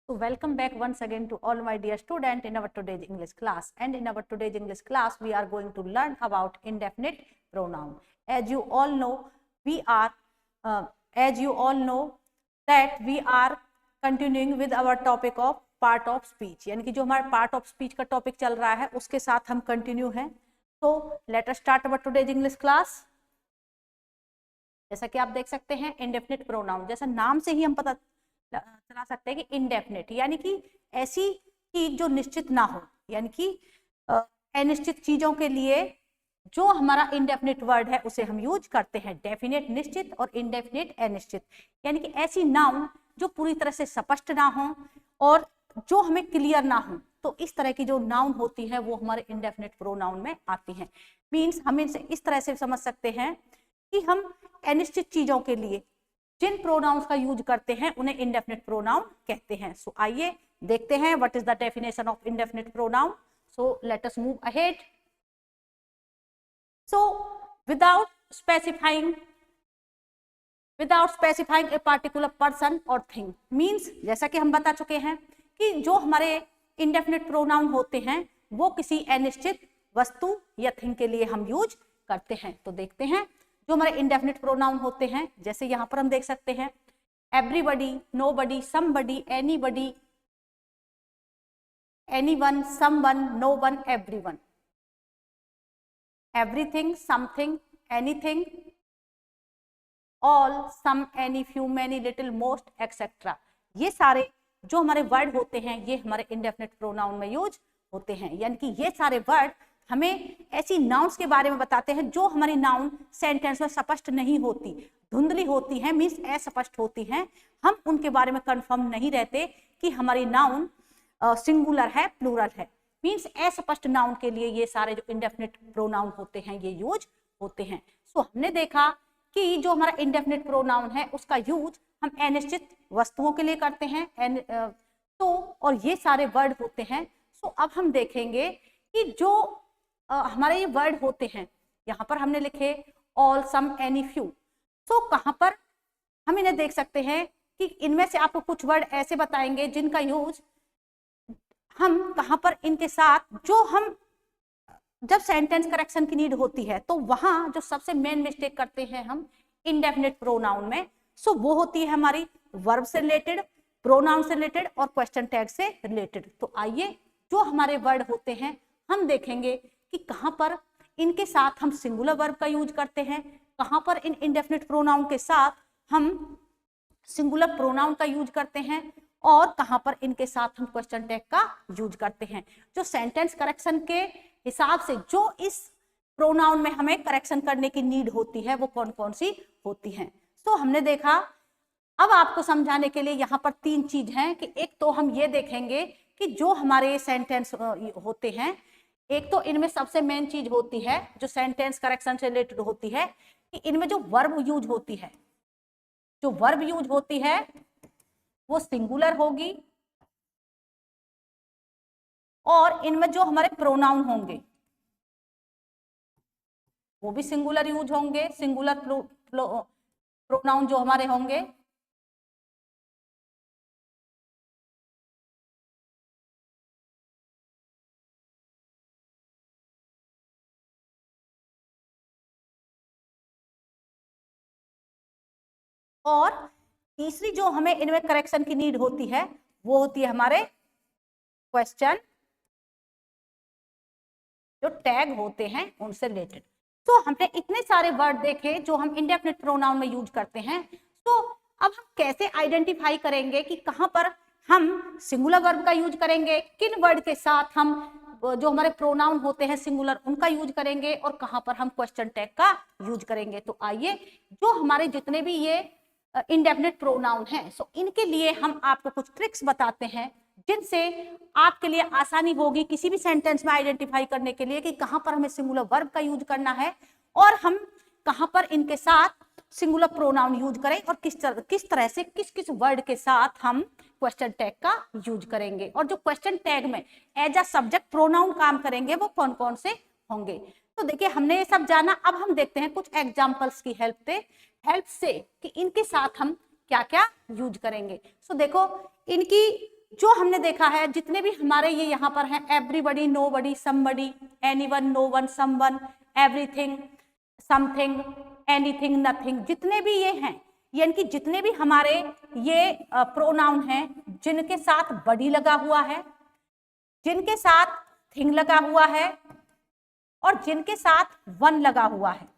So welcome back once again to all my dear students in our today's English class. And in our today's English class, we are going to learn about indefinite pronoun. As you all know, that we are continuing with our topic of part of speech. यानी कि जो हमारा part of speech का topic चल रहा है, उसके साथ हम continue हैं. So let us start our today's English class. जैसा कि आप देख सकते हैं indefinite pronoun, जैसा नाम से ही हम पता चला सकते हैं कि इनडेफिनेट यानी कि ऐसी चीज जो निश्चित ना हो, यानी कि अनिश्चित चीजों के लिए जो हमारा इनडेफिनेट वर्ड है उसे हम यूज करते हैं. डेफिनेट निश्चित और इनडेफिनेट अनिश्चित, यानी कि ऐसी नाउन जो पूरी तरह से स्पष्ट ना हो और जो हमें क्लियर ना हो, तो इस तरह की जो नाउन होती है वो हमारे इनडेफिनेट प्रोनाउन में आती हैं. मीन्स हम इसे इस तरह से समझ सकते हैं कि हम अनिश्चित चीजों के लिए जिन प्रोनाउंस का यूज करते हैं उन्हें इंडेफिनिट प्रोनाउन कहते हैं. सो आइए देखते हैं what is the definition of indefinite pronoun. So let us move ahead. So without specifying a particular person और थिंग, मींस जैसा कि हम बता चुके हैं कि जो हमारे इंडेफिनिट प्रोनाउन होते हैं वो किसी अनिश्चित वस्तु या थिंग के लिए हम यूज करते हैं. तो देखते हैं जो हमारे इंडेफिनिट प्रोनाउन होते हैं. जैसे यहां पर हम देख सकते हैं everybody, nobody, somebody, anybody, anyone, someone, no one, everyone, everything, something, anything, all, some, any, few, many, little, most, etcetera. ये सारे जो हमारे वर्ड होते हैं ये हमारे इंडेफिनिट प्रोनाउन में यूज होते हैं. यानी कि ये सारे वर्ड हमें ऐसी नाउन्स के बारे में बताते हैं जो हमारी नाउन सेंटेंस में स्पष्ट नहीं होती, धुंधली होती है, मीन्स अस्पष्ट होती हैं. हम उनके बारे में कंफर्म नहीं रहते कि हमारी नाउन सिंगुलर है, प्लूरल है. मीन्स अस्पष्ट नाउन के लिए ये सारे जो इंडेफिनिट प्रोनाउन होते हैं ये यूज होते हैं. सो हमने देखा कि जो हमारा इंडेफिनिट प्रोनाउन है उसका यूज हम अनिश्चित वस्तुओं के लिए करते हैं. तो और ये सारे वर्ड होते हैं. सो अब हम देखेंगे कि जो हमारे ये वर्ड होते हैं, यहाँ पर हमने लिखे ऑल, सम, एनी, फ्यू. सो कहाँ पर हम इन्हें देख सकते हैं कि इनमें से आपको कुछ वर्ड ऐसे बताएंगे जिनका यूज हम कहाँ पर इनके साथ, जो हम जब सेंटेंस करेक्शन की नीड होती है तो वहां जो सबसे मेन मिस्टेक करते हैं हम इंडेफिनिट प्रोनाउन में. सो वो होती है हमारी वर्ब से रिलेटेड, प्रोनाउन से रिलेटेड और क्वेश्चन टैग से रिलेटेड. तो आइए जो हमारे वर्ड होते हैं हम देखेंगे कि कहां पर इनके साथ हम सिंगुलर वर्ब का यूज करते हैं, कहां पर इन इंडेफिनिट प्रोनाउन के साथ हम सिंगुलर प्रोनाउन का यूज करते हैं और कहां पर इनके साथ हम क्वेश्चन टैग का यूज करते हैं. जो सेंटेंस करेक्शन के हिसाब से जो इस प्रोनाउन में हमें करेक्शन करने की नीड होती है वो कौन कौन सी होती हैं. तो हमने देखा. अब आपको समझाने के लिए यहाँ पर तीन चीज हैं कि एक तो हम ये देखेंगे कि जो हमारे सेंटेंस होते हैं, एक तो इनमें सबसे मेन चीज होती है जो सेंटेंस करेक्शन से रिलेटेड होती है कि इनमें जो वर्ब यूज होती है, जो वर्ब यूज होती है वो सिंगुलर होगी और इनमें जो हमारे प्रोनाउन होंगे वो भी सिंगुलर यूज होंगे. सिंगुलर प्रोनाउन जो हमारे होंगे और तीसरी जो हमें इनमें करेक्शन की नीड होती है वो होती है हमारे क्वेश्चन जो टैग होते हैं उनसे रिलेटेड. तो हमने इतने सारे वर्ड देखे जो हम इंडेफिनिट प्रोनाउन में यूज करते हैं. तो अब हम कैसे आइडेंटिफाई करेंगे कि कहां पर हम सिंगुलर वर्ब का यूज करेंगे, किन वर्ड के साथ हम जो हमारे प्रोनाउन होते हैं सिंगुलर उनका यूज करेंगे और कहां पर हम क्वेश्चन टैग का यूज करेंगे. तो आइए जो हमारे जितने भी ये इंडेफिनिट प्रोनाउन है सो इनके लिए हम आपको कुछ ट्रिक्स बताते हैं जिनसे आपके लिए आसानी होगी किसी भी सेंटेंस में आइडेंटिफाई करने के लिए कि कहां पर हमें सिंगुलर वर्ब का यूज करना है और हम कहां पर इनके साथ सिंगुलर प्रोनाउन यूज करें और किस तरह से किस वर्ड के साथ हम क्वेश्चन टैग का यूज करेंगे. और जो क्वेश्चन टैग में एज अ सब्जेक्ट प्रोनाउन काम करेंगे वो कौन कौन से होंगे. तो देखिए हमने ये सब जाना. अब हम देखते हैं कुछ एग्जाम्पल्स की हेल्प से कि इनके साथ हम क्या क्या यूज करेंगे. सो देखो इनकी जो हमने देखा है जितने भी हमारे ये यहाँ पर हैं, everybody, nobody, somebody, anyone, no one, someone, everything, something, anything, nothing, जितने भी ये हैं, यानी कि जितने भी हमारे ये प्रोनाउन हैं जिनके साथ बडी लगा हुआ है, जिनके साथ थिंग लगा हुआ है और जिनके साथ वन लगा हुआ है,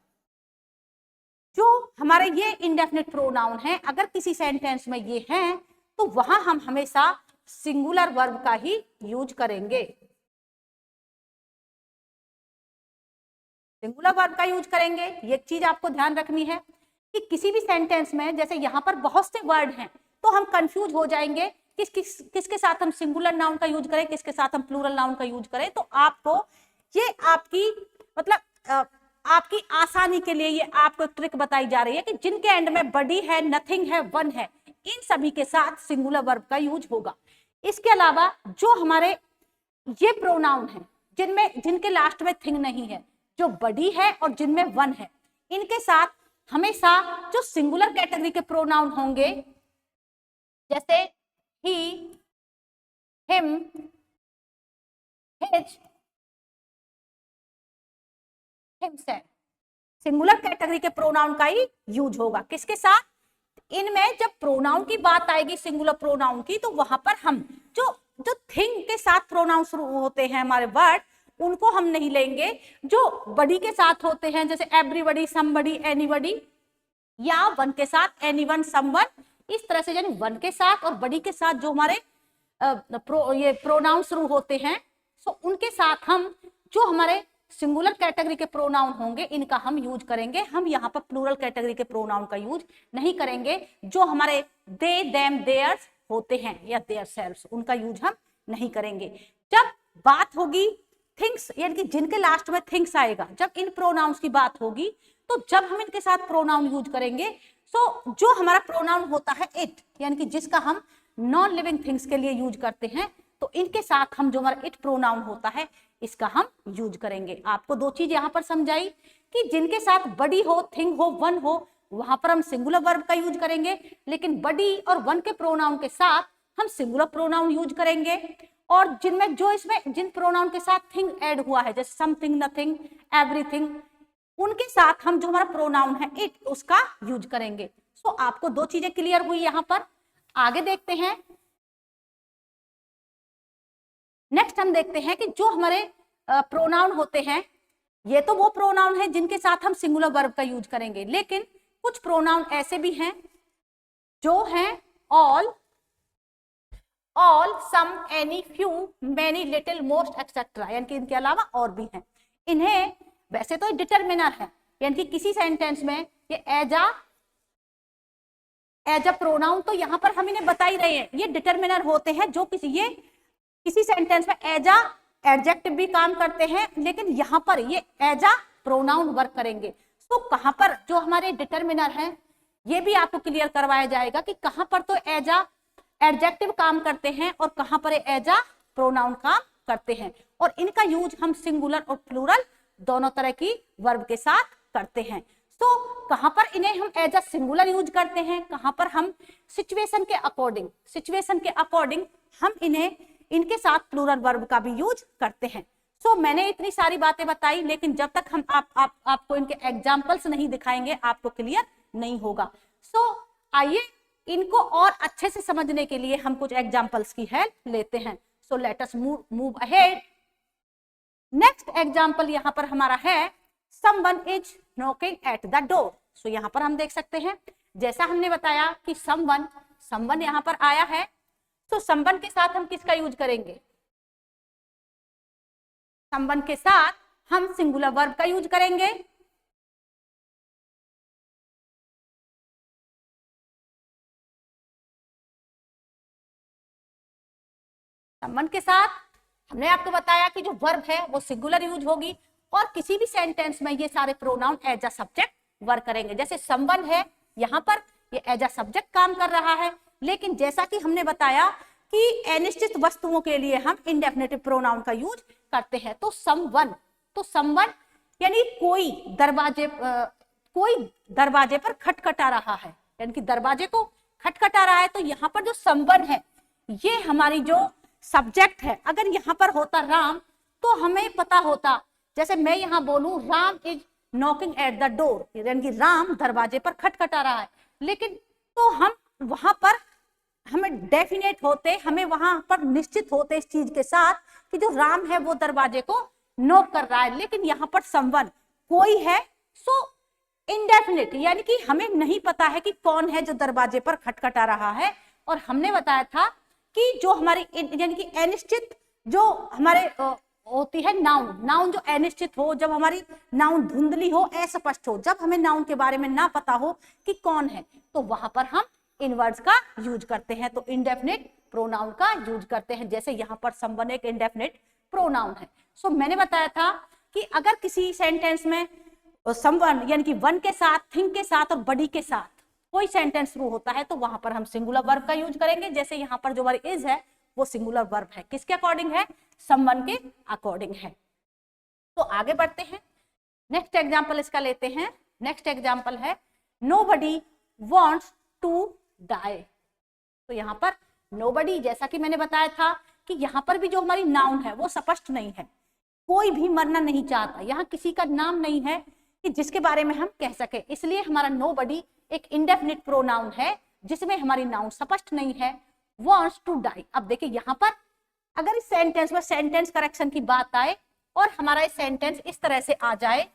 जो हमारे ये इंडेफिनिट प्रोनाउन है, अगर किसी सेंटेंस में ये हैं तो वहां हम हमेशा सिंगुलर वर्ब का ही यूज करेंगे, सिंगुलर वर्ब का यूज करेंगे। ये चीज आपको ध्यान रखनी है कि किसी भी सेंटेंस में जैसे यहाँ पर बहुत से वर्ड हैं तो हम कंफ्यूज हो जाएंगे किसके साथ हम सिंगुलर नाउन का यूज करें, किसके साथ हम प्लूरल नाउन का यूज करें। तो आपको ये आपकी मतलब आपकी आसानी के लिए ये आपको एक ट्रिक बताई जा रही है कि जिनके एंड में बडी है, नथिंग है, वन है, इन सभी के साथ सिंगुलर वर्ब का यूज होगा। इसके अलावा जो हमारे ये प्रोनाउन है जिनके लास्ट में थिंग नहीं है, जो बडी है और जिनमें वन है, इनके साथ हमेशा जो सिंगुलर कैटेगरी के प्रोनाउन होंगे जैसे he, him, his, himself, singular category के प्रोनाउन का ही यूज होगा। किसके साथ? इनमें जब प्रोनाउन की बात आएगी सिंगुलर प्रोनाउन की, तो वहां पर हम जो थिंग के साथ प्रोनाउन शुरू होते हैं हमारे वर्ड, उनको हम नहीं लेंगे। जो बडी के साथ होते हैं जैसे एवरीबडी, समबडी, एनीबडी, या वन के साथ एनीवन, समवन, इस तरह से यानी वन के साथ और बडी के साथ जो हमारे ये प्रोनाउन शुरू होते हैं, सो उनके साथ हम जो हमारे सिंगुलर कैटेगरी के प्रोनाउन होंगे इनका हम यूज करेंगे। हम यहाँ पर प्लूरल कैटेगरी के प्रोनाउन का यूज नहीं करेंगे। जो हमारे दे, देम, देयर्स होते हैं या देयर सेल्व्स, उनका यूज हम नहीं करेंगे। जब बात होगी थिंग्स, यानी कि जिनके लास्ट में थिंग्स आएगा, जब इन प्रोनाउंस की बात होगी तो जब हम इनके साथ प्रोनाउन यूज करेंगे, सो जो हमारा प्रोनाउन होता है इट, यानी कि जिसका हम नॉन लिविंग थिंग्स के लिए यूज करते हैं, तो इनके साथ हम जो हमारा इट प्रोनाउन होता है इसका हम यूज करेंगे। आपको दो चीज यहाँ पर समझाई कि जिनके साथ बडी हो, थिंग हो, वन हो, वहां पर हम सिंगुलर वर्ब का यूज करेंगे, लेकिन बडी और वन के प्रोनाउन के साथ हम सिंगुलर प्रोनाउन यूज करेंगे। और जिनमें जो इसमें जिन प्रोनाउन के साथ थिंग ऐड हुआ है जैसे समथिंग, नथिंग, एवरीथिंग, उनके साथ हम जो हमारा प्रोनाउन है इट, उसका यूज करेंगे। सो आपको दो चीजें क्लियर हुई यहाँ पर। आगे देखते हैं, नेक्स्ट हम देखते हैं कि जो हमारे प्रोनाउन होते हैं, ये तो वो प्रोनाउन है जिनके साथ हम सिंगुलर वर्ब का यूज करेंगे, लेकिन कुछ प्रोनाउन ऐसे भी हैं जो हैं all, some, any, few, many, little, most, etcetera, यानी कि इनके अलावा और भी हैं। इन्हें वैसे तो डिटरमिनर है, यानी कि किसी सेंटेंस में ये एज अ प्रोनाउन, तो यहाँ पर हम इन्हें बता ही रहे हैं, ये डिटरमिनर होते हैं जो किसी सेंटेंस में एज अ एडजेक्टिव भी काम करते हैं, लेकिन यहाँ पर ये एज अ प्रोनाउन वर्क करेंगे। तो कहाँ पर जो हमारे डिटरमिनर हैं, ये भी आपको क्लियर करवाया जाएगा कि कहाँ पर तो एज अ एडजेक्टिव काम करते हैं और कहाँ पर एज अ प्रोनाउन काम करते हैं। और इनका यूज हम सिंगुलर और प्लूरल दोनों तरह की वर्ब के साथ करते हैं। तो कहाँ पर इन्हें हम एज अ सिंगुलर यूज करते हैं, कहाँ पर हम सिचुएशन के अकॉर्डिंग हम इनके साथ प्लूरल वर्ब का भी यूज करते हैं। सो मैंने इतनी सारी बातें बताई, लेकिन जब तक हम आपको इनके एग्जाम्पल्स नहीं दिखाएंगे आपको क्लियर नहीं होगा। सो आइए इनको और अच्छे से समझने के लिए हम कुछ एग्जाम्पल्स की हेल्प लेते हैं। So let us move ahead. Next example यहाँ पर हमारा है someone is knocking at the door। सो यहाँ पर हम देख सकते हैं, जैसा हमने बताया कि someone यहाँ पर आया है, तो someone के साथ हम किसका यूज करेंगे? someone के साथ हम सिंगुलर वर्ब का यूज करेंगे। someone के साथ हमने आपको बताया कि जो वर्ब है वो सिंगुलर यूज होगी, और किसी भी सेंटेंस में ये सारे pronoun as a subject work करेंगे। जैसे समवन है, यहाँ पर ये एज अ सब्जेक्ट काम कर रहा है, लेकिन जैसा कि हमने बताया कि अनिश्चित वस्तुओं के लिए हम इंडेफिनिटिव प्रोनाउन का यूज करते हैं। तो समवन यानी कोई दरवाजे पर खटखटा रहा है, यानी कि दरवाजे को खटखटा रहा है। तो यहाँ पर जो समवन है ये हमारी जो सब्जेक्ट है, अगर यहाँ पर होता राम तो हमें पता होता, जैसे मैं यहाँ बोलूं Ram is knocking at the door, यानी कि राम दरवाजे पर खटखटा रहा है, लेकिन तो हम वहां पर हमें डेफिनेट होते, हमें वहां पर निश्चित होते इस चीज के साथ कि जो राम है वो दरवाजे को नॉक कर रहा है, लेकिन यहाँ पर समवन कोई है, सो इनडेफिनिट, यानी कि हमें नहीं पता है कि कौन है जो दरवाजे पर खटखटा रहा है। और हमने बताया था कि जो हमारी यानी कि अनिश्चित जो हमारे होती है नाउन, नाउन जो अनिश्चित हो, जब हमारी नाउन धुंधली हो, अस्पष्ट हो, जब हमें नाउन के बारे में ना पता हो कि कौन है, तो वहां पर हम इनवर्ड्स का यूज करते हैं, तो इंडेफिनिट प्रोनाउन का यूज करते हैं। जैसे यहाँ पर समवन एक इंडेफिनिट प्रोनाउन है। सो मैंने बताया था कि अगर किसी सेंटेंस में समवन यानी कि वन के साथ, थिंग के साथ और बडी के साथ कोई सेंटेंस शुरू होता है तो वहां पर हम सिंगुलर वर्ब का यूज करेंगे। जैसे यहाँ पर जो हमारी इज है वो सिंगुलर वर्ब है, किसके अकॉर्डिंग है? समवन के अकॉर्डिंग है। तो आगे बढ़ते हैं, नेक्स्ट एग्जाम्पल इसका लेते हैं। नेक्स्ट एग्जाम्पल है नोबडी वॉन्ट्स टू डाई। तो यहाँ पर नोबडी, जैसा कि मैंने बताया था कि यहाँ पर भी जो हमारी नाउन है वो स्पष्ट नहीं है, कोई भी मरना नहीं चाहता, यहाँ किसी का नाम नहीं है कि जिसके बारे में हम कह सके, इसलिए हमारा नोबडी एक इंडेफिनिट प्रोनाउन है जिसमें हमारी नाउन स्पष्ट नहीं है। वॉन्ट्स टू डाई, अब देखिए यहाँ पर अगर इस सेंटेंस में सेंटेंस करेक्शन की बात आए और हमारा ये सेंटेंस इस तरह से आ जाए,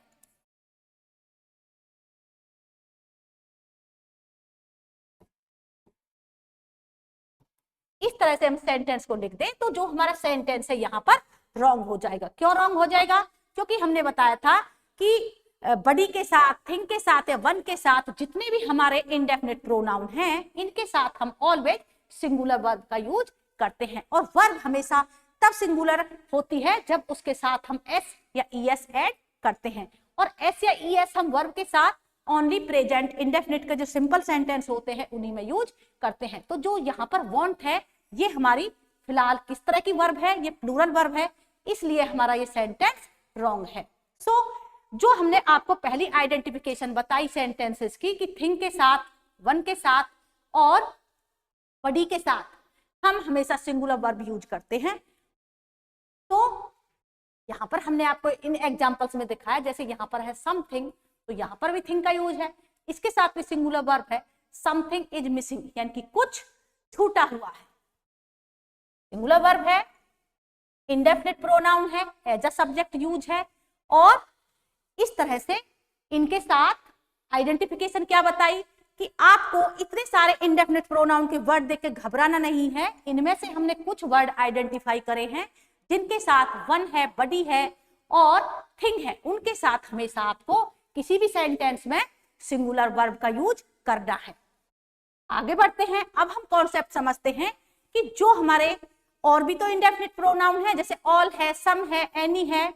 इस तरह से हम सेंटेंस को लिख दें, तो जो हमारा सेंटेंस है यहाँ पर रॉन्ग हो जाएगा। क्यों रॉन्ग हो जाएगा? क्योंकि हमने बताया था कि बडी के साथ, थिंग के साथ या वन के साथ जितने भी हमारे इंडेफिनिट प्रोनाउन हैं, इनके साथ हम ऑलवेज सिंगुलर वर्ब का यूज करते हैं। और वर्ब हमेशा तब सिंगुलर होती है जब उसके साथ हम एस या ईएस ऐड करते हैं, और एस या ईएस हम वर्ब के साथ ओनली प्रेजेंट इंडेफिनिट के जो सिंपल सेंटेंस होते हैं उन्हीं में यूज करते हैं। तो जो यहाँ पर वांट है ये हमारी फिलहाल किस तरह की वर्ब है? ये प्लूरल वर्ब है, इसलिए हमारा ये सेंटेंस रॉन्ग है। सो जो हमने आपको पहली आइडेंटिफिकेशन बताई सेंटेंसेस की कि थिंग के साथ, वन के साथ और बडी के साथ हम हमेशा सिंगुलर वर्ब यूज करते हैं, तो यहाँ पर हमने आपको इन एग्जांपल्स में दिखाया। जैसे यहाँ पर है समथिंग, तो यहाँ पर भी थिंग का यूज है, इसके साथ भी सिंगुलर वर्ब है। समथिंग इज मिसिंग, यानी कि कुछ छूटा हुआ है, सिंगुलर वर्ब है, इंडेफिनिट प्रोनाउन है, एज अ सब्जेक्ट यूज है। और इस तरह से इनके साथ आइडेंटिफिकेशन क्या बताई कि आपको इतने सारे इंडेफिनिट प्रोनाउन के वर्ड देख के घबराना नहीं है। इनमें से हमने कुछ वर्ड आइडेंटिफाई करे हैं जिनके साथ वन है, बडी है और थिंग है, उनके साथ हमेशा आपको किसी भी सेंटेंस में सिंगुलर वर्ब का यूज करना है। आगे बढ़ते हैं, अब हम कॉन्सेप्ट समझते हैं कि जो हमारे और भी तो इंडेफिनिट प्रोनाउन है, जैसे ऑल है, सम है, एनी है,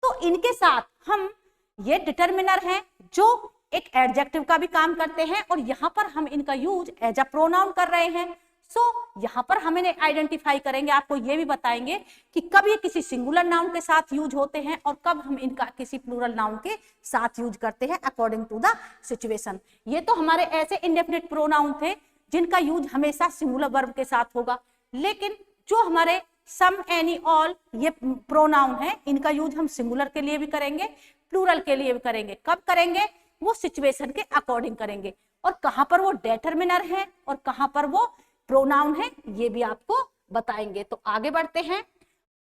तो इनके साथ हम ये डिटर्मिनर हैं जो एक एडजेक्टिव का भी काम करते हैं, और यहाँ पर हम इनका यूज एज अ प्रोनाउन कर रहे हैं। सो यहाँ पर हम इन्हें आइडेंटिफाई करेंगे, आपको ये भी बताएंगे कि कब ये किसी सिंगुलर नाउन के साथ यूज होते हैं और कब हम इनका किसी प्लूरल नाउन के साथ यूज करते हैं अकॉर्डिंग टू द सिचुएशन। ये तो हमारे ऐसे इंडेफिनिट प्रोनाउन थे जिनका यूज हमेशा सिंगुलर वर्ब के साथ होगा, लेकिन जो हमारे सम, एनी, ऑल ये प्रोनाउन है, इनका यूज हम सिंगुलर के लिए भी करेंगे, प्लूरल के लिए भी करेंगे। कब करेंगे? वो सिचुएशन के अकॉर्डिंग करेंगे, और कहां पर वो डिटर्मिनर है और कहां पर वो प्रोनाउन है ये भी आपको बताएंगे। तो आगे बढ़ते हैं,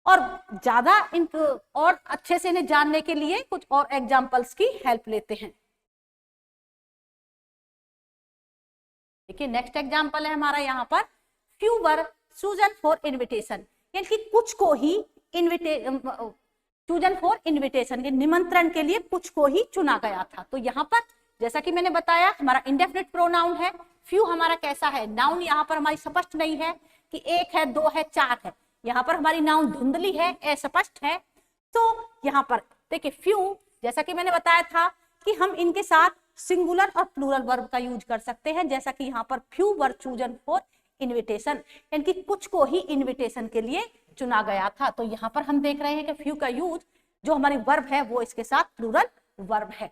और ज्यादा इनको और अच्छे से इन्हें जानने के लिए कुछ और एग्जांपल्स की हेल्प लेते हैं। देखिए नेक्स्ट एग्जांपल है हमारा यहाँ पर, few were chosen for invitation, यानी कि कुछ को ही चूजन फॉर इन्विटेशन के निमंत्रण के लिए कुछ को ही चुना गया था। तो यहाँ पर जैसा कि मैंने बताया हमारा इंडेफिनिट प्रोनाउन है, फ्यू हमारा कैसा है? नाउन यहाँ पर हमारी स्पष्ट नहीं है कि एक है, दो है, चार है, यहाँ पर हमारी नाउन धुंधली है, अस्पष्ट है। तो यहाँ पर देखिए फ्यू, जैसा कि मैंने बताया था कि हम इनके साथ सिंगुलर और प्लूरल वर्ब का यूज कर सकते हैं, जैसा कि यहाँ पर few were chosen for invitation, यानी कि कुछ को ही इन्विटेशन के लिए चुना गया था। तो यहाँ पर हम देख रहे हैं कि फ्यू का यूज जो हमारी वर्ब है वो इसके साथ प्लूरल वर्ब है।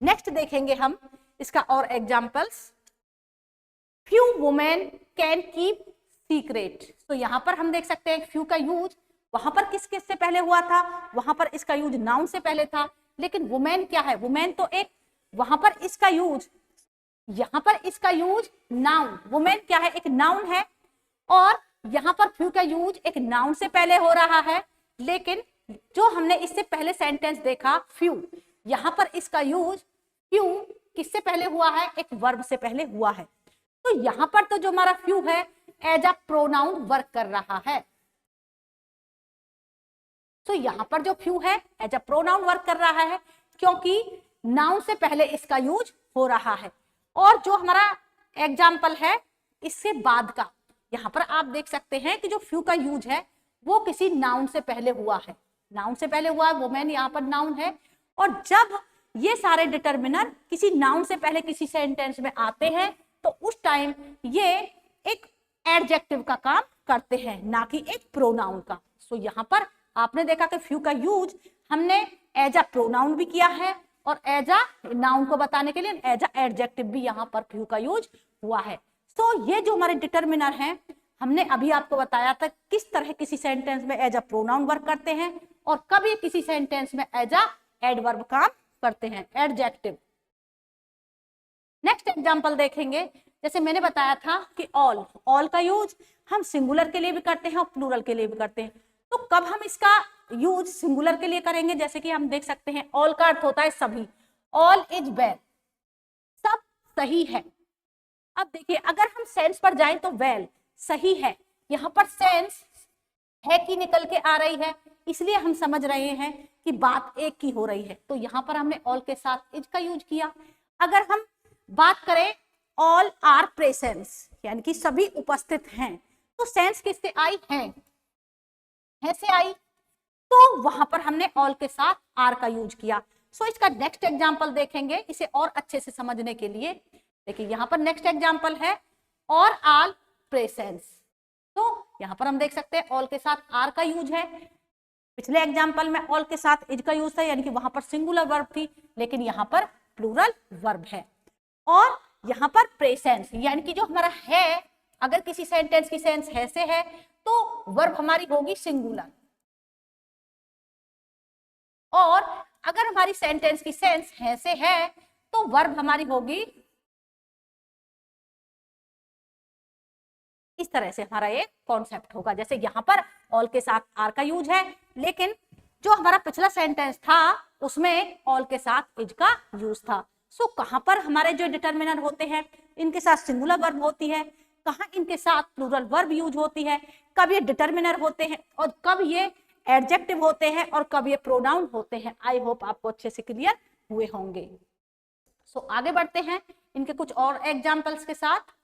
नेक्स्ट देखेंगे हम इसका और examples, few women can keep secret. तो यहाँ पर हम देख सकते हैं फ्यू का यूज वहां पर किस किस से पहले हुआ था, वहां पर इसका यूज नाउन से पहले था, लेकिन वुमेन क्या है, वुमेन तो एक, वहां पर इसका यूज, यहाँ पर इसका यूज नाउन, वुमेन क्या है, एक नाउन है, और यहाँ पर फ्यू का यूज एक नाउन से पहले हो रहा है, लेकिन जो हमने इससे पहले सेंटेंस देखा फ्यू, यहाँ पर इसका यूज फ्यू किससे पहले हुआ है, एक वर्ब से पहले हुआ है। तो यहाँ पर तो जो हमारा फ्यू है एज अ प्रोनाउन वर्क कर रहा है। तो यहाँ पर जो फ्यू है एज अ प्रोनाउन वर्क कर रहा है, क्योंकि नाउन से पहले इसका यूज हो रहा है। और जो हमारा एग्जाम्पल है इससे बाद का, यहाँ पर आप देख सकते हैं कि जो फ्यू का यूज है वो किसी नाउन से पहले हुआ है, नाउन से पहले हुआ है, वुमेन यहाँ पर नाउन है। और जब ये सारे डिटर्मिनर किसी नाउन से पहले किसी सेंटेंस में आते हैं तो उस टाइम ये एक एडजेक्टिव का काम करते हैं, ना कि एक प्रोनाउन का। सो यहाँ पर आपने देखा कि फ्यू का यूज हमने एज अ प्रोनाउन भी किया है और एज अ नाउन को बताने के लिए एज अ एडजेक्टिव भी यहाँ पर फ्यू का यूज हुआ है। तो ये जो हमारे डिटर्मिनर हैं हमने अभी आपको बताया था किस तरह किसी सेंटेंस में एज अ प्रोनाउन वर्क करते हैं और कब ये किसी सेंटेंस में एज अ एडवर्ब काम करते हैं, एडजेक्टिव। नेक्स्ट एग्जांपल देखेंगे, जैसे मैंने बताया था कि ऑल का यूज हम सिंगुलर के लिए भी करते हैं और प्लूरल के लिए भी करते हैं। तो कब हम इसका यूज सिंगुलर के लिए करेंगे, जैसे कि हम देख सकते हैं ऑल का अर्थ होता है सभी, ऑल इज वेल, सब सही है। अब देखिए अगर हम सेंस पर जाएं तो वेल सही है, यहाँ पर सेंस है कि निकल के आ रही है, इसलिए हम समझ रहे हैं कि बात एक की हो रही है। तो यहाँ पर हमने ऑल के साथ इज का यूज किया। अगर हम बात करें ऑल आर प्रेजेंट, यानी कि सभी उपस्थित हैं, तो सेंस किससे आई है से आई, तो वहां पर हमने ऑल के साथ आर का यूज किया। सो इसका नेक्स्ट एग्जांपल देखेंगे इसे और अच्छे से समझने के लिए। देखिए यहाँ पर नेक्स्ट एग्जांपल है और आल प्रेजेंट, तो यहाँ पर हम देख सकते हैं ऑल के साथ आर का यूज है। पिछले एग्जांपल में ऑल के साथ इज का यूज था, यानी कि वहां पर सिंगुलर वर्ब थी, लेकिन यहाँ पर प्लूरल वर्ब है। और यहाँ पर प्रेजेंस, यानी कि जो हमारा है, अगर किसी सेंटेंस की सेंस है से है तो वर्ब हमारी होगी सिंगुलर, और अगर हमारी सेंटेंस की सेंस है से है तो वर्ब हमारी होगी, इस तरह से हमारा एक कॉन्सेप्ट होगा। जैसे यहाँ पर ऑल के साथ आर का यूज है, लेकिन जो हमारा पिछला सेंटेंस था उसमें ऑल के साथ इज का यूज था। सो कहां पर हमारे जो डिटर्मिनर होते हैं इनके साथ सिंगुलर वर्ब होती है, कहां इनके साथ प्लूरल वर्ब यूज होती है, कब ये डिटर्मिनर होते हैं और कब ये एडजेक्टिव होते हैं और कब ये प्रोनाउन होते हैं। आई होप आपको अच्छे से क्लियर हुए होंगे। सो आगे बढ़ते हैं इनके कुछ और एग्जाम्पल्स के साथ।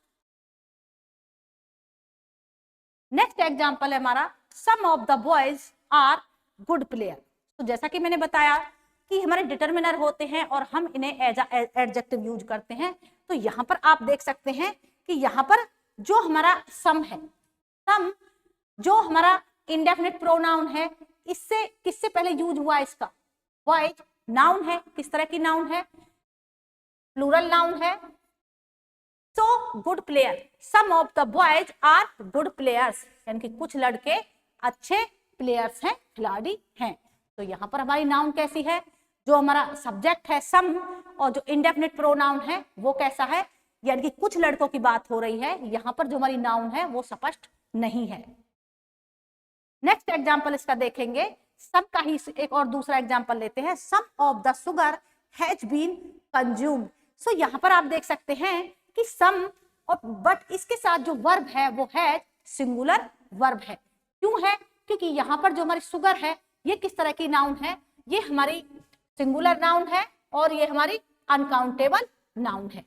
नेक्स्ट एग्जाम्पल है हमारा some of the boys are good player. तो जैसा कि मैंने बताया कि हमारे डिटर्मिनर होते हैं और हम इन्हें एज एडजेक्टिव यूज करते हैं। तो यहाँ पर आप देख सकते हैं कि यहाँ पर जो हमारा सम है, सम जो हमारा इंडेफिनिट प्रोनाउन है, इससे किससे पहले यूज हुआ इसका, बॉयज नाउन है। किस तरह की नाउन है, प्लूरल नाउन है। So good player, some of the boys are good players, यानी कि कुछ लड़के अच्छे प्लेयर्स हैं, खिलाड़ी हैं। तो यहाँ पर हमारी नाउन कैसी है, जो हमारा सब्जेक्ट है सम और जो इंडेफिनिट प्रोनाउन है वो कैसा है, यानी कि कुछ लड़कों की बात हो रही है। यहाँ पर जो हमारी नाउन है वो स्पष्ट नहीं है। नेक्स्ट एग्जाम्पल इसका देखेंगे, सम का ही एक और दूसरा एग्जाम्पल लेते हैं, some of the sugar has been consumed. So यहाँ पर आप देख सकते हैं कि सम और बट इसके साथ जो वर्ब है वो है सिंगुलर वर्ब है। क्यों है, क्योंकि यहाँ पर जो हमारी शुगर है ये किस तरह की नाउन है, ये हमारी सिंगुलर नाउन है और ये हमारी अनकाउंटेबल नाउन है।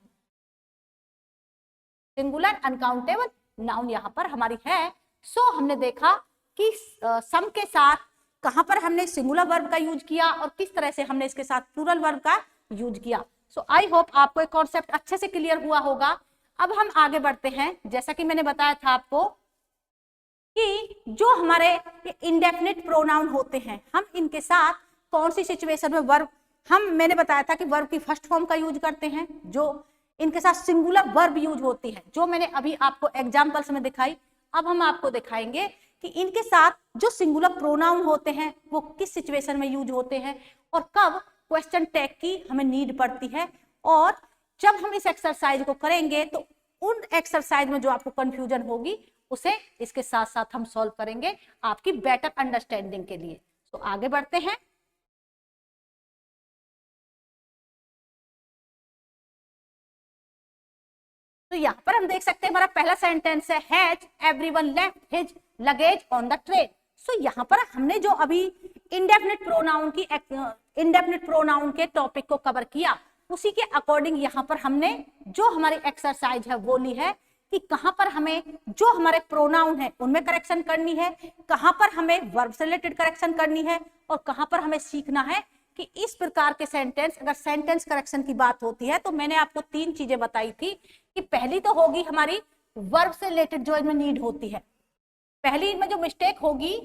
सिंगुलर अनकाउंटेबल नाउन यहाँ पर हमारी है। सो हमने देखा कि सम के साथ कहां पर हमने सिंगुलर वर्ब का यूज किया और किस तरह से हमने इसके साथ प्लूरल वर्ब का यूज किया। सो आई होप आपको एक कॉन्सेप्ट अच्छे से क्लियर हुआ होगा। अब हम आगे बढ़ते हैं। जैसा कि मैंने बताया था आपको कि जो हमारे इंडेफिनिट प्रोनाउन होते हैं हम इनके साथ कौन सी सिचुएशन में वर्ब, मैंने बताया था कि वर्ब की फर्स्ट फॉर्म का यूज करते हैं, जो इनके साथ सिंगुलर वर्ब यूज होती है, जो मैंने अभी आपको एग्जांपल्स में दिखाई। अब हम आपको दिखाएंगे कि इनके साथ जो सिंगुलर प्रोनाउन होते हैं वो किस सिचुएशन में यूज होते हैं और कब क्वेश्चन टैग की हमें नीड पड़ती है। और जब हम इस एक्सरसाइज को करेंगे तो उन एक्सरसाइज में जो आपको कंफ्यूजन होगी उसे इसके साथ साथ हम सॉल्व करेंगे आपकी बेटर अंडरस्टैंडिंग के लिए। तो आगे बढ़ते हैं। तो यहाँ पर हम देख सकते हैं हमारा पहला सेंटेंस है has everyone left his luggage on the train. So यहाँ पर हमने जो अभी इंडेफिनिट प्रोनाउन के टॉपिक को कवर किया उसी के अकॉर्डिंग यहाँ पर हमने जो हमारी एक्सरसाइज है वो ली है कि कहां पर हमें जो हमारे प्रोनाउन है उनमें करेक्शन करनी है, कहां पर हमें वर्ब से रिलेटेड करेक्शन करनी है और कहां पर हमें सीखना है कि इस प्रकार के सेंटेंस, अगर सेंटेंस करेक्शन की बात होती है तो मैंने आपको 3 चीजें बताई थी कि पहली तो होगी हमारी वर्ब से रिलेटेड जो इनमें नीड होती है। पहली इनमें जो मिस्टेक होगी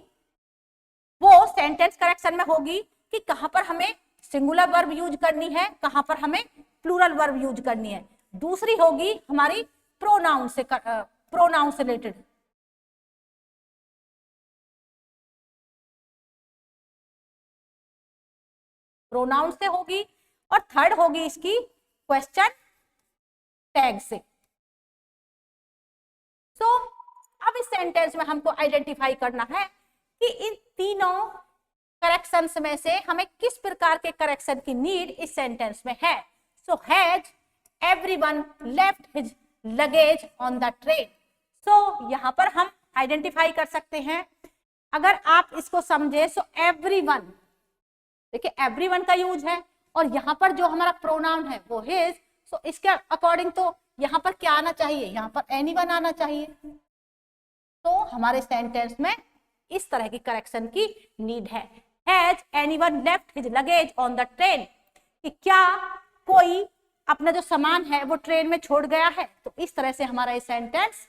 वो सेंटेंस करेक्शन में होगी कि कहां पर हमें सिंगुलर वर्ब यूज करनी है, कहां पर हमें प्लूरल वर्ब यूज करनी है। दूसरी होगी हमारी प्रोनाउन से रिलेटेड। प्रोनाउन से होगी और थर्ड होगी इसकी क्वेश्चन टैग से। सो अब इस सेंटेंस में हमको आइडेंटिफाई करना है कि इन तीनों करेक्शंस में से हमें किस प्रकार के करेक्शन की नीड इस सेंटेंस में है। So has everyone left his luggage on the train. So यहां पर हम आइडेंटिफाई कर सकते हैं, अगर आप इसको समझे सो एवरीवन, देखिए एवरीवन का यूज है और यहां पर जो हमारा प्रोनाउन है वो हिज। सो इसके अकॉर्डिंग तो यहां पर क्या आना चाहिए, यहां पर एनीवन आना चाहिए। तो हमारे सेंटेंस में इस तरह की करेक्शन की नीड है। Has anyone left his luggage on the train, कि क्या कोई अपना जो सामान है वो ट्रेन में छोड़ गया है। तो इस तरह से हमारा ये सेंटेंस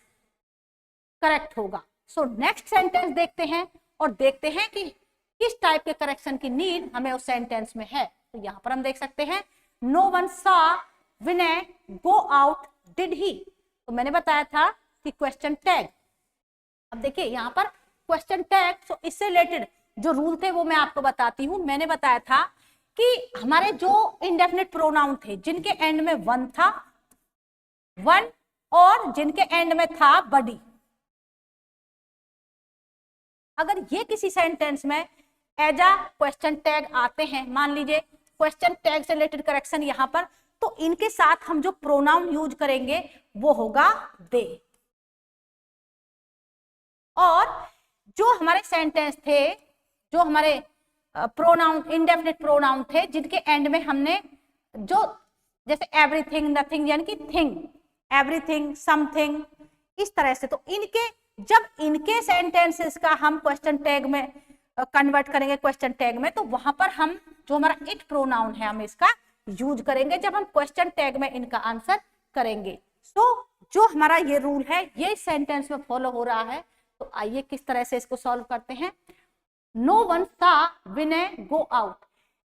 करेक्ट होगा। सो नेक्स्ट सेंटेंस देखते हैं और देखते हैं कि किस टाइप के करेक्शन की नीड हमें उस सेंटेंस में है। तो यहां पर हम देख सकते हैं no one saw Vinay go out did he. तो मैंने बताया था कि क्वेश्चन टैग, अब देखिए यहां पर क्वेश्चन टैग, सो इससे रिलेटेड जो रूल थे वो मैं आपको बताती हूं। मैंने बताया था कि हमारे जो इंडेफिनिट प्रोनाउन थे जिनके एंड में वन था, वन, और जिनके एंड में था बडी, अगर ये किसी सेंटेंस में एज अ क्वेश्चन टैग आते हैं, मान लीजिए क्वेश्चन टैग से रिलेटेड करेक्शन यहां पर, तो इनके साथ हम जो प्रोनाउन यूज करेंगे वो होगा दे। और जो हमारे सेंटेंस थे, जो हमारे प्रोनाउन इंडेफिनिट प्रोनाउन थे जिनके एंड में हमने जो जैसे एवरीथिंग, नथिंग, यानी कि थिंग, एवरीथिंग, समथिंग, इस तरह से, तो इनके जब इनके सेंटेंसेस का हम क्वेश्चन टैग में कन्वर्ट करेंगे क्वेश्चन टैग में, तो वहां पर हम जो हमारा इट प्रोनाउन है हम इसका यूज करेंगे जब हम क्वेश्चन टैग में इनका आंसर करेंगे। सो जो हमारा ये रूल है ये सेंटेंस में फॉलो हो रहा है। तो आइए किस तरह से इसको सॉल्व करते हैं। नो वन सा विनय गो आउट।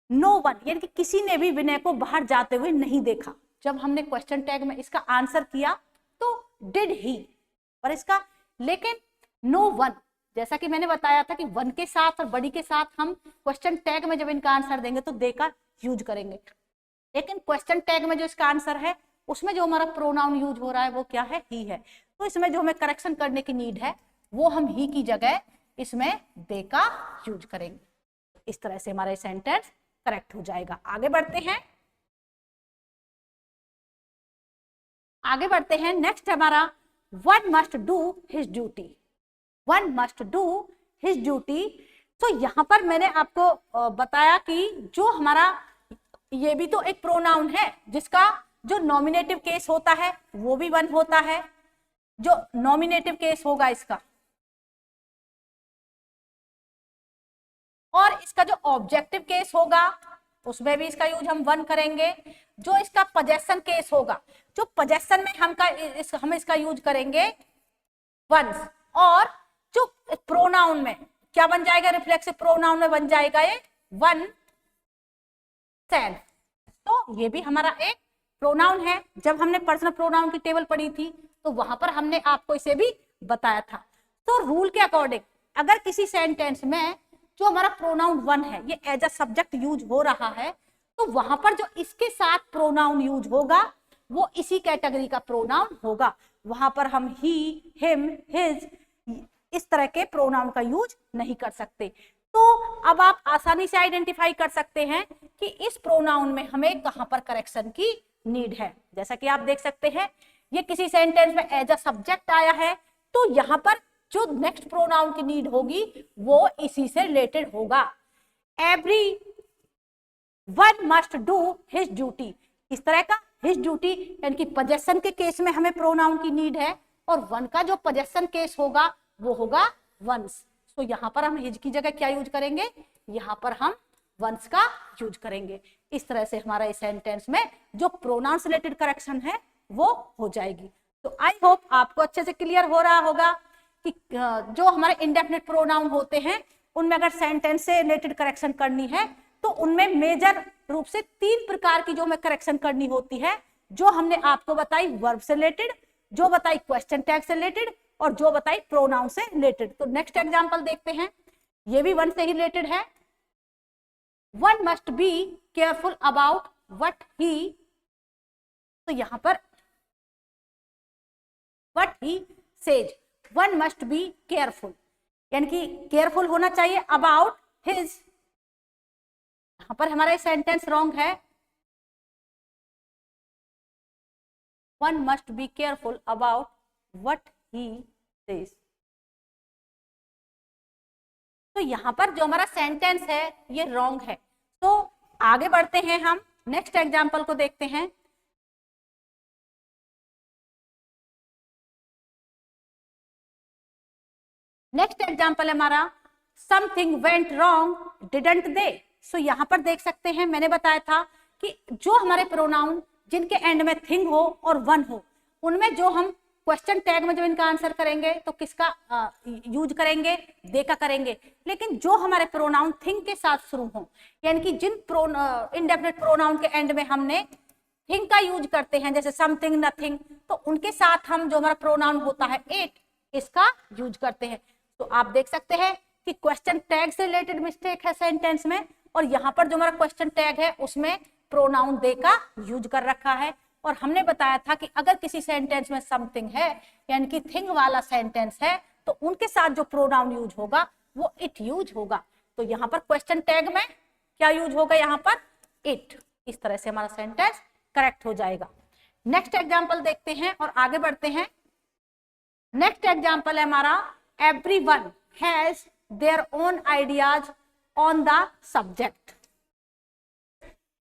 नो वन यानी कि किसी ने भी विनय को बाहर जाते हुए नहीं देखा। जब हमने क्वेश्चन टैग में इसका आंसर किया तो डिड ही, पर इसका लेकिन नो वन, जैसा कि मैंने बताया था कि वन के साथ और बड़ी के साथ हम क्वेश्चन टैग में जब इनका आंसर देंगे तो दे का यूज करेंगे, लेकिन क्वेश्चन टैग में जो इसका आंसर है उसमें जो हमारा प्रोनाउन यूज हो रहा है वो क्या है, ही है। तो इसमें जो हमें करेक्शन करने की नीड है वो हम ही की जगह इसमें दे का यूज करेंगे। इस तरह से हमारा सेंटेंस करेक्ट हो जाएगा। आगे बढ़ते हैं, आगे बढ़ते हैं। नेक्स्ट हमारा one must do his duty. One must do his duty. तो यहां पर मैंने आपको बताया कि जो हमारा ये भी तो एक प्रोनाउन है जिसका जो नॉमिनेटिव केस होता है वो भी वन होता है। जो नॉमिनेटिव केस होगा इसका और इसका जो ऑब्जेक्टिव केस होगा उसमें भी इसका यूज हम वन करेंगे। जो इसका पोजेशन केस होगा, जो पोजेशन में हम इसका यूज करेंगे वंस। और जो प्रोनाउन में क्या बन जाएगा, रिफ्लेक्सिव प्रोनाउन में बन जाएगा ये वन सेल्फ। तो ये भी हमारा एक प्रोनाउन है। जब हमने पर्सनल प्रोनाउन की टेबल पढ़ी थी तो वहां पर हमने आपको इसे भी बताया था। तो रूल के अकॉर्डिंग अगर किसी सेंटेंस में जो हमारा प्रोनाउन वन है ये एज अ सब्जेक्ट यूज हो रहा है, तो वहां पर जो इसके साथ प्रोनाउन यूज होगा वो इसी कैटेगरी का प्रोनाउन होगा। वहां पर हम ही, हिम, हिज इस तरह के प्रोनाउन का यूज नहीं कर सकते। तो अब आप आसानी से आइडेंटिफाई कर सकते हैं कि इस प्रोनाउन में हमें कहां पर करेक्शन की नीड है। जैसा कि आप देख सकते हैं ये किसी सेंटेंस में एज अ सब्जेक्ट आया है, तो यहां पर जो नेक्स्ट प्रोनाउन की नीड होगी वो इसी से रिलेटेड होगा। Every one must do his duty, इस तरह का हिज ड्यूटी यानी कि पोजेशन के केस में हमें प्रोनाउन की नीड है, और वन का जो पोजेशन केस होगा वो होगा वंस। तो यहां पर हम हिज की जगह क्या यूज करेंगे, यहां पर हम वंस का यूज करेंगे। इस तरह से हमारा इस सेंटेंस में जो प्रोनाउन से रिलेटेड करेक्शन है वो हो जाएगी। तो आई होप आपको अच्छे से क्लियर हो रहा होगा कि जो हमारे इंडेफिनिट प्रोनाउन होते हैं उनमें अगर सेंटेंस से रिलेटेड करेक्शन करनी है तो उनमें मेजर रूप से 3 प्रकार की जो हमें करेक्शन करनी होती है, जो हमने आपको बताई वर्ब से रिलेटेड, जो बताई क्वेश्चन टैग से रिलेटेड, और जो बताई प्रोनाउन से रिलेटेड। तो नेक्स्ट एग्जांपल देखते हैं, ये भी वन से ही रिलेटेड है। One must be careful about what he, तो यहां पर what he says, one must be careful यानी कि केयरफुल होना चाहिए अबाउट हिज। यहां पर हमारा सेंटेंस रॉन्ग है, one must be careful about what he says. तो यहां पर जो हमारा सेंटेंस है ये रॉन्ग है। तो आगे बढ़ते हैं, हम नेक्स्ट एग्जांपल को देखते हैं। नेक्स्ट एग्जांपल है हमारा something went wrong didn't they. So यहां पर देख सकते हैं मैंने बताया था कि जो हमारे प्रोनाउन जिनके एंड में थिंग हो और वन हो, उनमें जो हम क्वेश्चन टैग में जब इनका आंसर करेंगे तो किसका यूज करेंगे, दे का करेंगे। लेकिन जो हमारे प्रोनाउन थिंग के साथ शुरू हो, यानी कि जिन इंडेफिनिट प्रोनाउन के एंड में हमने थिंग का यूज करते हैं, जैसे समथिंग, नथिंग, तो उनके साथ हम जो हमारा प्रोनाउन होता है इट, इसका यूज करते हैं। तो आप देख सकते हैं कि क्वेश्चन टैग से रिलेटेड मिस्टेक है सेंटेंस में, और यहाँ पर जो हमारा क्वेश्चन टैग है उसमें प्रोनाउन दे का यूज कर रखा है। और हमने बताया था कि अगर किसी सेंटेंस में समथिंग है यानी कि थिंग वाला सेंटेंस है, तो उनके साथ जो प्रोनाउन यूज होगा वो इट यूज होगा। तो यहाँ पर क्वेश्चन टैग में क्या यूज होगा, यहाँ पर इट। इस तरह से हमारा सेंटेंस करेक्ट हो जाएगा। नेक्स्ट एग्जाम्पल देखते हैं और आगे बढ़ते हैं। नेक्स्ट एग्जाम्पल है हमारा everyone has their own ideas on the subject,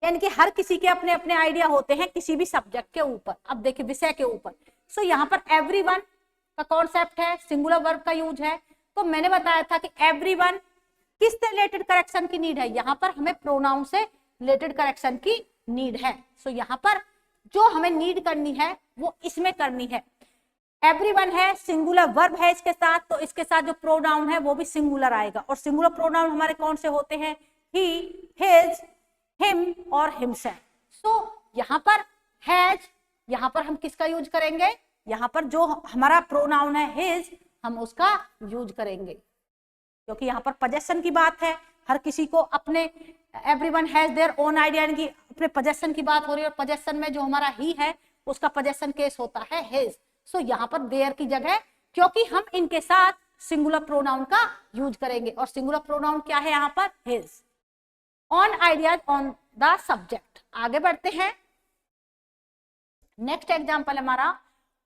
यानी कि हर किसी के अपने अपने आइडिया होते हैं किसी भी सब्जेक्ट के ऊपर। अब देखिए विषय के ऊपर। सो यहाँ पर एवरीवन का कॉन्सेप्ट है, सिंगुलर वर्ब का यूज है। तो मैंने बताया था कि एवरीवन किस से रिलेटेड करेक्शन की नीड है, यहाँ पर हमें प्रोनाउन से रिलेटेड करेक्शन की नीड है। सो यहाँ पर जो हमें नीड करनी है वो इसमें करनी है। एवरीवन है, सिंगुलर वर्ब है इसके साथ, तो इसके साथ जो प्रोनाउन है वो भी सिंगुलर आएगा। और सिंगुलर प्रोनाउन हमारे कौन से होते हैं, ही, हिज, हिम और हिमसेल्फ। सो यहाँ पर हैज, यहाँ पर हम किसका यूज करेंगे, यहाँ पर जो हमारा प्रोनाउन है हिज, हम उसका यूज करेंगे, क्योंकि यहाँ पर पोजेशन की बात है। हर किसी को अपने, everyone has their own idea, यानी कि अपने पोजेशन की बात हो रही है, और पोजेशन में जो हमारा ही है उसका पोजेशन केस होता है हिज। सो यहाँ पर देयर की जगह, क्योंकि हम इनके साथ सिंगुलर प्रोनाउन का यूज करेंगे, और सिंगुलर प्रोनाउन क्या है यहाँ पर, his. On ideas on the subject. आगे बढ़ते हैं। नेक्स्ट एग्जाम्पल हमारा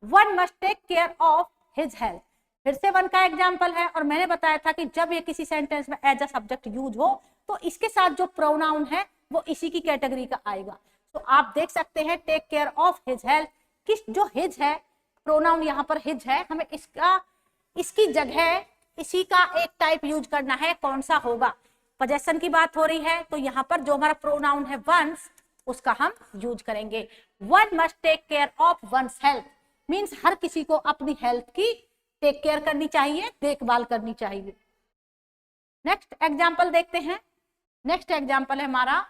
one must take care of his health. फिर से वन का एग्जाम्पल है, और मैंने बताया था कि जब ये किसी सेंटेंस में एज अ सब्जेक्ट यूज हो तो इसके साथ जो प्रोनाउन है वो इसी की कैटेगरी का आएगा। तो आप देख सकते हैं take care of his health, किस जो हिज है, प्रोनाउन यहाँ पर हिज है, हमें इसकी जगह इसी का एक टाइप यूज करना है। कौन सा होगा, पोजेशन की बात हो रही है, तो यहाँ पर जो हमारा प्रोनाउन है वंस, उसका हम यूज करेंगे। One must take care of one's health, means हर किसी को अपनी हेल्थ की टेक केयर करनी चाहिए, देखभाल करनी चाहिए। नेक्स्ट एग्जाम्पल देखते हैं। नेक्स्ट एग्जाम्पल है हमारा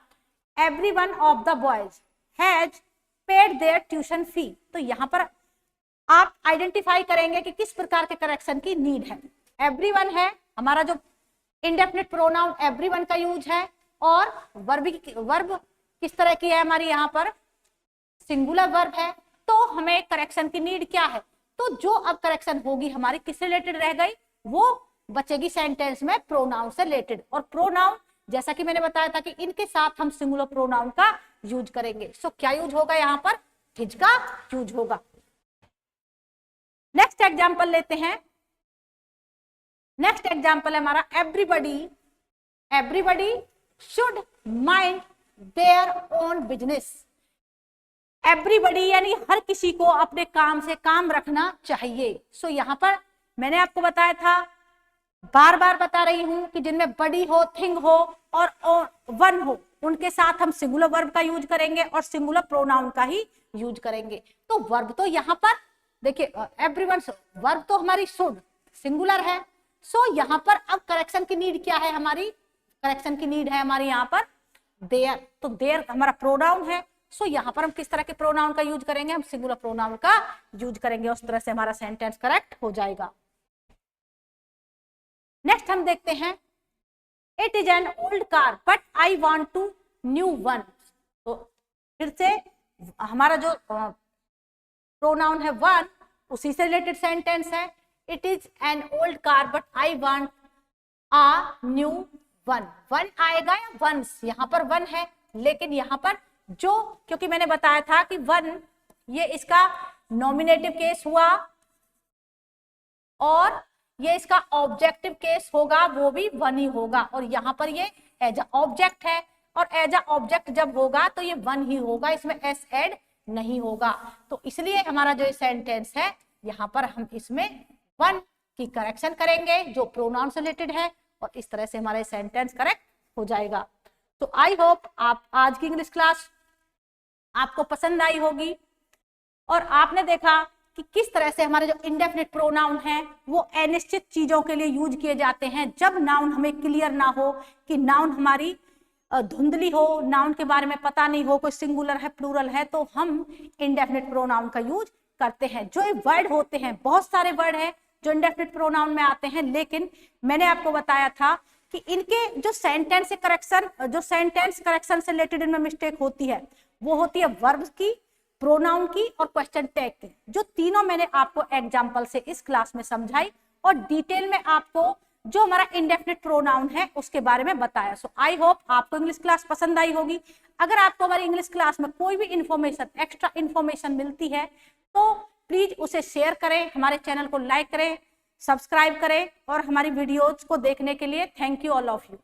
everyone of the boys has paid their tuition fee. तो यहाँ पर आप आइडेंटिफाई करेंगे कि किस प्रकार के करेक्शन की नीड है। एवरीवन है हमारा जो इंडेफिनिट प्रोनाउन, एवरीवन का यूज है, और वर्ब किस तरह की है हमारी, यहाँ पर सिंगुलर वर्ब है। तो हमें करेक्शन की नीड क्या है, तो जो अब करेक्शन होगी हमारी किस रिलेटेड रह गई, वो बचेगी सेंटेंस में प्रोनाउन से रिलेटेड। और प्रोनाउन जैसा कि मैंने बताया था कि इनके साथ हम सिंगुलर प्रोनाउन का यूज करेंगे। सो क्या यूज होगा, यहाँ पर हिज का यूज होगा। नेक्स्ट एग्जांपल लेते हैं। नेक्स्ट एग्जांपल है हमारा everybody. Everybody should mind their own business. Everybody यानी हर किसी को अपने काम से काम रखना चाहिए। सो यहाँ पर मैंने आपको बताया था, बार बार बता रही हूं कि जिनमें बड़ी हो, थिंग हो और वन हो, उनके साथ हम सिंगुलर वर्ब का यूज करेंगे और सिंगुलर प्रोनाउन का ही यूज करेंगे। तो वर्ब तो यहाँ पर देखिए एवरीवन, वर्ब तो हमारी शुड सिंगुलर है। सो यहाँ पर अब करेक्शन की नीड क्या है हमारी, करेक्शन की नीड है हमारी यहाँ पर देयर। तो देयर हमारा प्रोनाउन है। सो यहाँ पर हम किस तरह के प्रोनाउन का यूज करेंगे, हम सिंगुलर प्रोनाउन का यूज करेंगे। उस तरह से हमारा सेंटेंस करेक्ट हो जाएगा। नेक्स्ट हम देखते हैं, it is an old car but I want to new one. तो फिर से हमारा जो प्रोनाउन है वन, उसी से रिलेटेड सेंटेंस है। It is an old car but I want a new one. One आएगा या वंस, यहाँ पर वन है, लेकिन यहाँ पर जो, क्योंकि मैंने बताया था कि वन ये इसका नॉमिनेटिव केस हुआ और ये इसका ऑब्जेक्टिव केस होगा, वो भी वन ही होगा। और यहाँ पर ये एज ऑब्जेक्ट है, और एज ऑब्जेक्ट जब होगा तो ये वन ही होगा, इसमें एस ऐड नहीं होगा। तो इसलिए हमारा जो सेंटेंस है यहाँ पर हम इसमें वन की करेक्शन करेंगे जो प्रोनाउन से रिलेटेड है, और इस तरह से हमारा सेंटेंस करेक्ट हो जाएगा। तो आई होप आप आज की इंग्लिश क्लास आपको पसंद आई होगी, और आपने देखा कि किस तरह से हमारे जो इंडेफिनिट प्रोनाउन हैं वो अनिश्चित चीजों के लिए यूज किए जाते हैं। जब नाउन हमें क्लियर ना हो, कि नाउन हमारी धुंधली हो, नाउन के बारे में पता नहीं हो, कोई सिंगुलर है प्लूरल है, तो हम इंडेफिनिट प्रोनाउन का यूज करते हैं। जो वर्ड होते हैं, बहुत सारे वर्ड हैं जो इंडेफिनिट प्रोनाउन में आते हैं, लेकिन मैंने आपको बताया था कि इनके जो सेंटेंस करेक्शन से रिलेटेड इनमें मिस्टेक होती है, वो होती है वर्ब की, प्रोनाउन की और क्वेश्चन टैग की। जो तीनों मैंने आपको एग्जांपल से इस क्लास में समझाई, और डिटेल में आपको जो हमारा इंडेफिनिट प्रोनाउन है उसके बारे में बताया। सो आई होप आपको इंग्लिश क्लास पसंद आई होगी। अगर आपको हमारी इंग्लिश क्लास में कोई भी इंफॉर्मेशन, एक्स्ट्रा इंफॉर्मेशन मिलती है तो प्लीज उसे शेयर करें, हमारे चैनल को लाइक करें, सब्सक्राइब करें, और हमारी वीडियोज को देखने के लिए thank you all of you.